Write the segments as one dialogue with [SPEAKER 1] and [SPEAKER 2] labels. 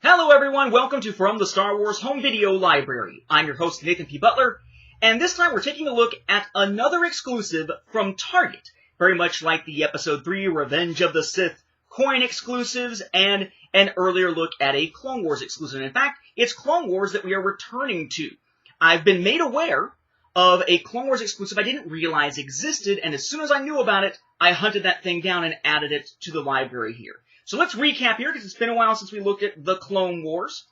[SPEAKER 1] Hello everyone, welcome to From the Star Wars Home Video Library. I'm your host Nathan P. Butler, and this time we're taking a look at another exclusive from Target, very much like the Episode 3 Revenge of the Sith coin exclusives and an earlier look at a Clone Wars exclusive. In fact, it's Clone Wars that we are returning to. I've been made aware of a Clone Wars exclusive I didn't realize existed, and as soon as I knew about it, I hunted that thing down and added it to the library here. So let's recap here, because it's been a while since we looked at the Clone Wars.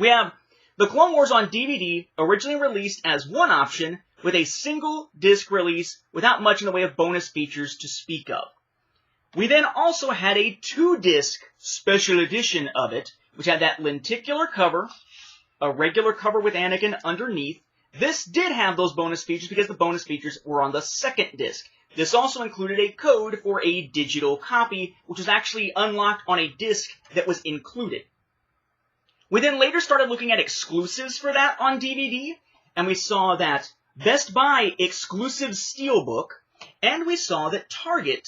[SPEAKER 1] We have the Clone Wars on DVD, originally released as one option, with a single disc release without much in the way of bonus features to speak of. We then also had a 2-disc special edition of it, which had that lenticular cover, a regular cover with Anakin underneath. This did have those bonus features because the bonus features were on the second disc. This also included a code for a digital copy, which was actually unlocked on a disc that was included. We then later started looking at exclusives for that on DVD, and we saw that Best Buy exclusive Steelbook, and we saw that Target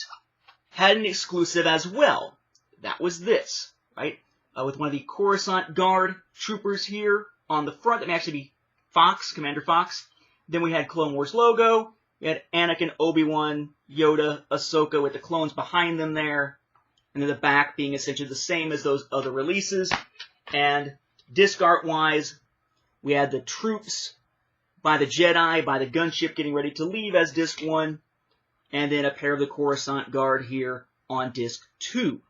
[SPEAKER 1] had an exclusive as well. That was this, right? With one of the Coruscant Guard troopers here on the front. That may actually be Fox, Commander Fox. Then we had Clone Wars logo. We had Anakin, Obi-Wan, Yoda, Ahsoka with the clones behind them there. And then the back being essentially the same as those other releases. And disc art-wise, we had the troops by the Jedi, by the gunship getting ready to leave as disc 1. And then a pair of the Coruscant Guard here on disc 2.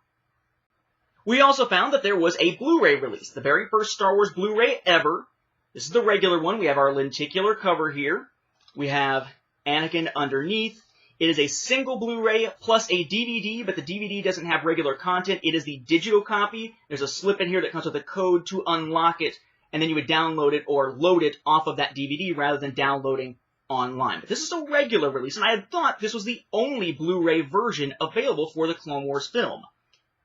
[SPEAKER 1] We also found that there was a Blu-ray release, the very first Star Wars Blu-ray ever. This is the regular one. We have our lenticular cover here. We have Anakin underneath. It is a single Blu-ray plus a DVD, but the DVD doesn't have regular content. It is the digital copy. There's a slip in here that comes with a code to unlock it, and then you would download it or load it off of that DVD rather than downloading online. But this is a regular release, and I had thought this was the only Blu-ray version available for the Clone Wars film.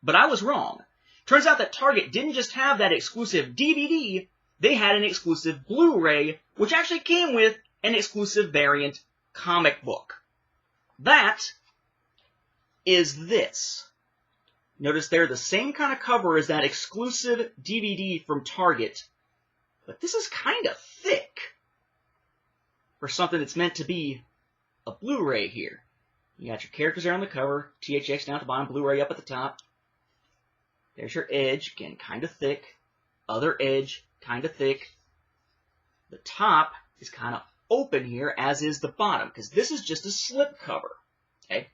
[SPEAKER 1] But I was wrong. Turns out that Target didn't just have that exclusive DVD, they had an exclusive Blu-ray, which actually came with an exclusive variant comic book. That is this. Notice there the same kind of cover as that exclusive DVD from Target, but this is kind of thick for something that's meant to be a Blu-ray here. You got your characters there on the cover, THX down at the bottom, Blu-ray up at the top. There's your edge, again, kind of thick. Other edge, kind of thick. The top is kind of open here, as is the bottom, because this is just a slip cover. Okay?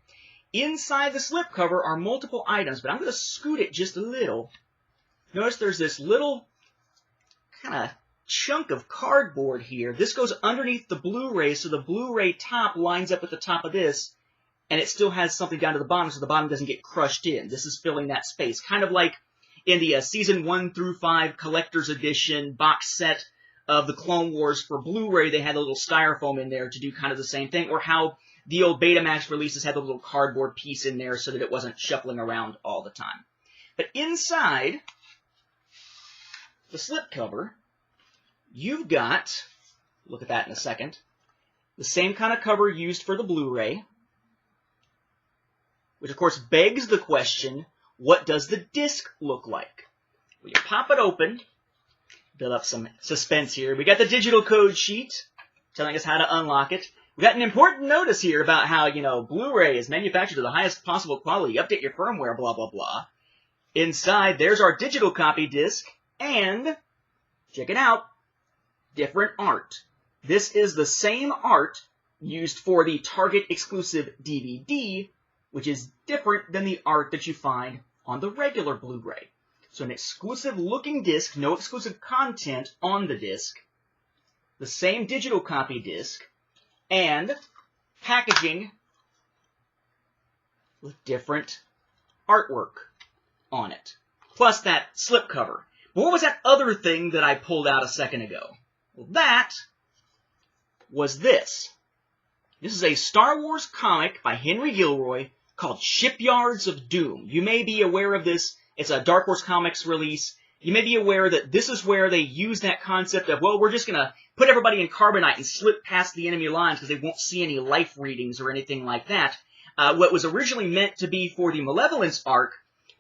[SPEAKER 1] Inside the slip cover are multiple items, but I'm going to scoot it just a little. Notice there's this little kind of chunk of cardboard here. This goes underneath the Blu-ray, so the Blu-ray top lines up with the top of this, and it still has something down to the bottom, so the bottom doesn't get crushed in. This is filling that space, kind of like in the Season 1 through 5 Collector's Edition box set of the Clone Wars for Blu-ray. They had a little styrofoam in there to do kind of the same thing, or how the old Betamax releases had the little cardboard piece in there so that it wasn't shuffling around all the time. But inside the slipcover, you've got, look at that in a second, the same kind of cover used for the Blu-ray, which of course begs the question, what does the disc look like? Well, you pop it open, build up some suspense here. We got the digital code sheet telling us how to unlock it. We got an important notice here about how, Blu-ray is manufactured to the highest possible quality. Update your firmware, blah, blah, blah. Inside, there's our digital copy disc, and, check it out, different art. This is the same art used for the Target exclusive DVD, which is different than the art that you find on the regular Blu-ray. So an exclusive looking disc, no exclusive content on the disc, the same digital copy disc, and packaging with different artwork on it. Plus that slipcover. But what was that other thing that I pulled out a second ago? Well, that was this. This is a Star Wars comic by Henry Gilroy called Shipyards of Doom. You may be aware of this. It's a Dark Horse Comics release. You may be aware that this is where they use that concept of, well, we're just going to put everybody in carbonite and slip past the enemy lines because they won't see any life readings or anything like that. What was originally meant to be for the Malevolence arc,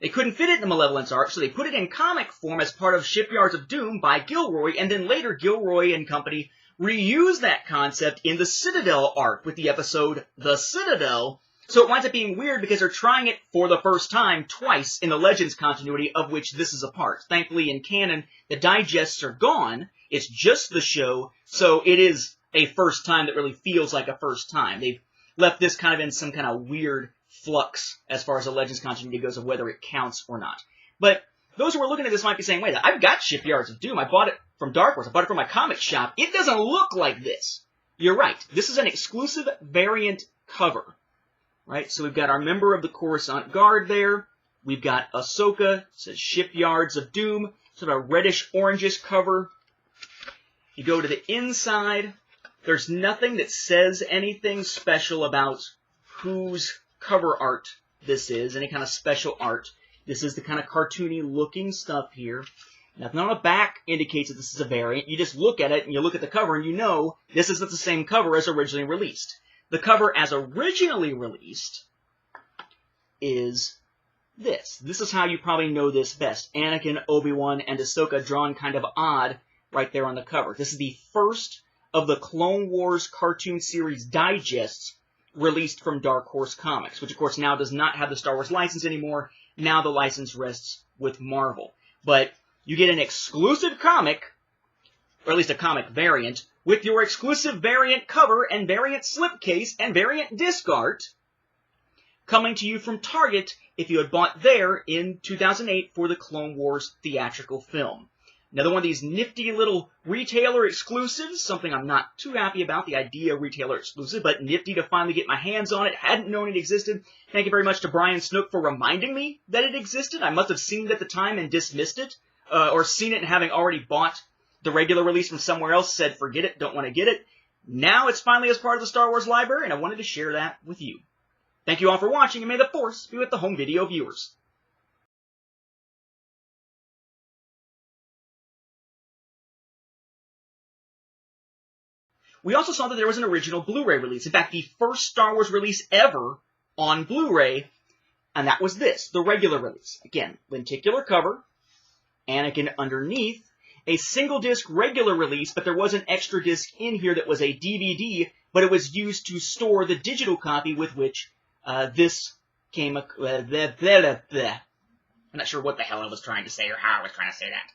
[SPEAKER 1] They couldn't fit it in the Malevolence arc, so they put it in comic form as part of Shipyards of Doom by Gilroy, and then later Gilroy and company reused that concept in the Citadel arc with the episode The Citadel. So it winds up being weird because they're trying it for the first time twice in the Legends continuity, of which this is a part. Thankfully, in canon, the digests are gone. It's just the show, so it is a first time that really feels like a first time. They've left this kind of in some kind of weird flux as far as the Legends continuity goes of whether it counts or not. But those who are looking at this might be saying, wait, I've got Shipyards of Doom. I bought it from Dark Horse. I bought it from my comic shop. It doesn't look like this. You're right. This is an exclusive variant cover. Right? So we've got our member of the Coruscant Guard there. We've got Ahsoka. It says Shipyards of Doom. Sort of a reddish-orangish cover. You go to the inside. There's nothing that says anything special about whose cover art this is, any kind of special art. This is the kind of cartoony-looking stuff here. Nothing on the back indicates that this is a variant. You just look at it, and you look at the cover, and you know this isn't the same cover as originally released. The cover as originally released is this. This is how you probably know this best. Anakin, Obi-Wan, and Ahsoka drawn kind of odd right there on the cover. This is the first of the Clone Wars cartoon series digests released from Dark Horse Comics, which of course now does not have the Star Wars license anymore. Now the license rests with Marvel. But you get an exclusive comic, or at least a comic variant, with your exclusive variant cover and variant slipcase and variant disc art coming to you from Target if you had bought there in 2008 for the Clone Wars theatrical film. Another one of these nifty little retailer exclusives, something I'm not too happy about, the idea of retailer exclusive, but nifty to finally get my hands on it. Hadn't known it existed. Thank you very much to Brian Snook for reminding me that it existed. I must have seen it at the time and dismissed it, or seen it and having already bought the regular release from somewhere else, said forget it, don't want to get it. Now it's finally as part of the Star Wars library, and I wanted to share that with you. Thank you all for watching, and may the Force be with the home video viewers. We also saw that there was an original Blu-ray release. In fact, the first Star Wars release ever on Blu-ray, and that was this, the regular release. Again, lenticular cover, Anakin underneath, a single-disc regular release, but there was an extra disc in here that was a DVD, but it was used to store the digital copy with which this came... I'm not sure what the hell I was trying to say or how I was trying to say that.